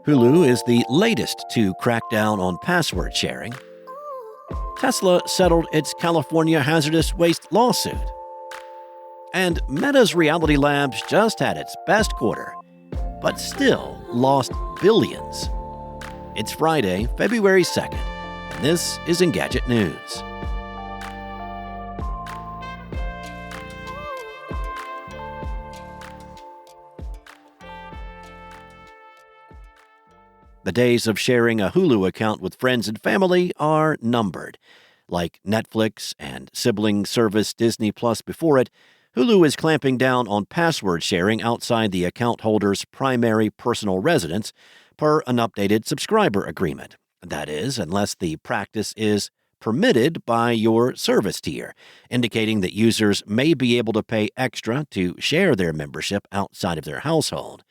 Hulu is the latest to crack down on password sharing. Tesla settled its California hazardous waste lawsuit. And Meta's Reality Labs just had its best quarter, but still lost billions. It's Friday, February 2nd, and this is Engadget News. The days of sharing a Hulu account with friends and family are numbered. Like Netflix and sibling service Disney Plus before it, Hulu is clamping down on password sharing outside the account holder's primary personal residence per an updated subscriber agreement. That is, unless the practice is permitted by your service tier, indicating that users may be able to pay extra to share their membership outside of their household.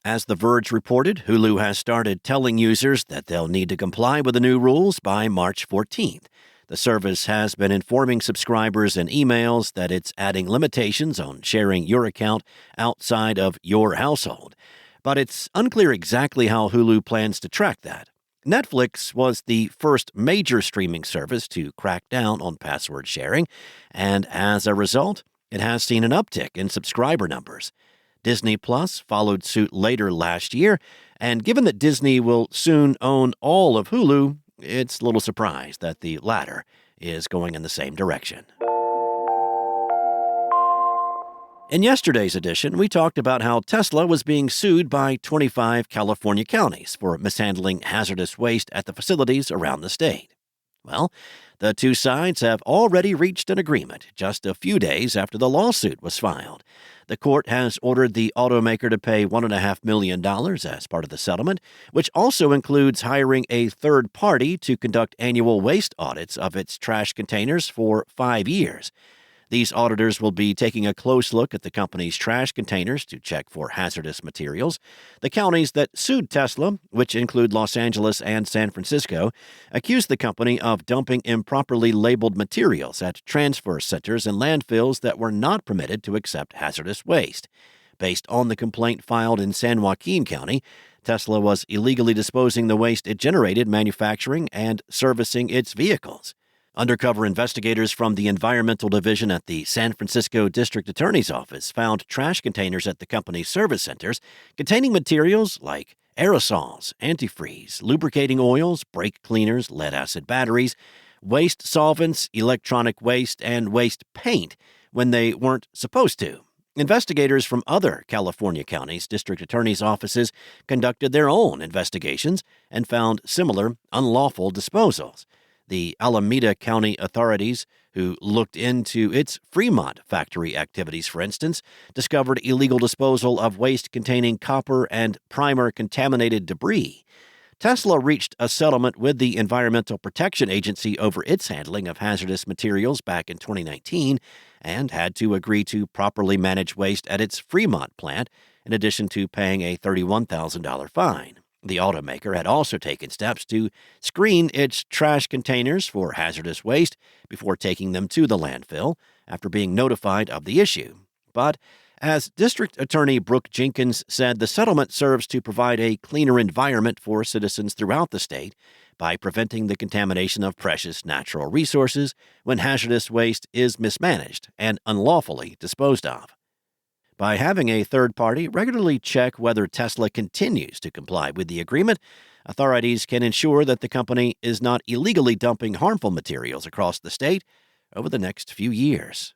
As The Verge reported, Hulu has started telling users that they'll need to comply with the new rules by March 14th. The service has been informing subscribers in emails that it's adding limitations on sharing your account outside of your household. But it's unclear exactly how Hulu plans to track that. Netflix was the first major streaming service to crack down on password sharing, and as a result, it has seen an uptick in subscriber numbers. Disney Plus followed suit later last year, and given that Disney will soon own all of Hulu, it's little surprise that the latter is going in the same direction. In yesterday's edition, we talked about how Tesla was being sued by 25 California counties for mishandling hazardous waste at the facilities around the state. Well, the two sides have already reached an agreement just a few days after the lawsuit was filed. The court has ordered the automaker to pay $1.5 million as part of the settlement, which also includes hiring a third party to conduct annual waste audits of its trash containers for 5 years. These auditors will be taking a close look at the company's trash containers to check for hazardous materials. The counties that sued Tesla, which include Los Angeles and San Francisco, accused the company of dumping improperly labeled materials at transfer centers and landfills that were not permitted to accept hazardous waste. Based on the complaint filed in San Joaquin County, Tesla was illegally disposing the waste it generated manufacturing and servicing its vehicles. Undercover investigators from the Environmental Division at the San Francisco District Attorney's Office found trash containers at the company's service centers containing materials like aerosols, antifreeze, lubricating oils, brake cleaners, lead-acid batteries, waste solvents, electronic waste, and waste paint when they weren't supposed to. Investigators from other California counties' district attorneys' offices conducted their own investigations and found similar unlawful disposals. The Alameda County authorities, who looked into its Fremont factory activities, for instance, discovered illegal disposal of waste containing copper and primer-contaminated debris. Tesla reached a settlement with the Environmental Protection Agency over its handling of hazardous materials back in 2019 and had to agree to properly manage waste at its Fremont plant, in addition to paying a $31,000 fine. The automaker had also taken steps to screen its trash containers for hazardous waste before taking them to the landfill after being notified of the issue. But, as District Attorney Brooke Jenkins said, the settlement serves to provide a cleaner environment for citizens throughout the state by preventing the contamination of precious natural resources when hazardous waste is mismanaged and unlawfully disposed of. By having a third party regularly check whether Tesla continues to comply with the agreement, authorities can ensure that the company is not illegally dumping harmful materials across the state over the next few years.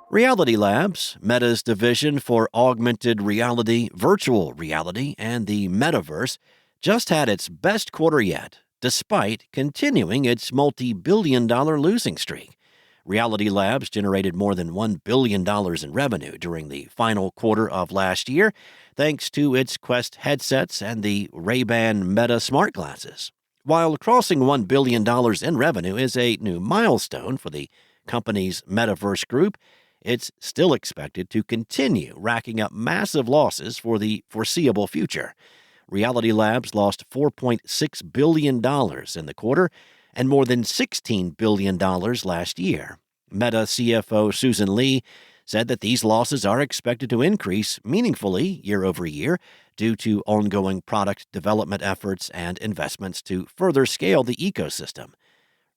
Reality Labs, Meta's division for augmented reality, virtual reality, and the metaverse, just had its best quarter yet, despite continuing its multi-billion-dollar losing streak. Reality Labs generated more than $1 billion in revenue during the final quarter of last year, thanks to its Quest headsets and the Ray-Ban Meta smart glasses. While crossing $1 billion in revenue is a new milestone for the company's metaverse group, it's still expected to continue racking up massive losses for the foreseeable future. Reality Labs lost $4.6 billion in the quarter, and more than $16 billion last year. Meta CFO Susan Lee said that these losses are expected to increase meaningfully year over year due to ongoing product development efforts and investments to further scale the ecosystem.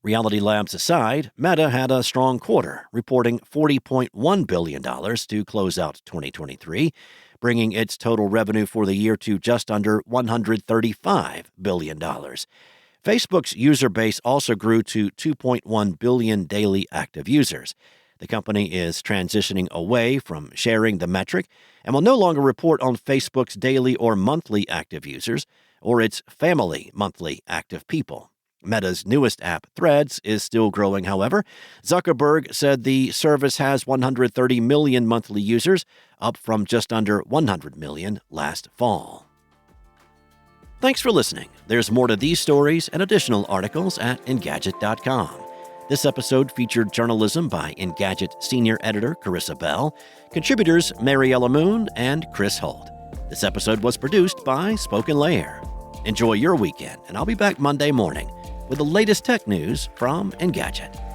Reality Labs aside, Meta had a strong quarter, reporting $40.1 billion to close out 2023, bringing its total revenue for the year to just under $135 billion. Facebook's user base also grew to 2.1 billion daily active users. The company is transitioning away from sharing the metric and will no longer report on Facebook's daily or monthly active users or its family monthly active people. Meta's newest app, Threads, is still growing, however. Zuckerberg said the service has 130 million monthly users, up from just under 100 million last fall. Thanks for listening. There's more to these stories and additional articles at Engadget.com. This episode featured journalism by Engadget senior editor Carissa Bell, contributors Mariella Moon and Chris Holt. This episode was produced by Spoken Layer. Enjoy your weekend, and I'll be back Monday morning with the latest tech news from Engadget.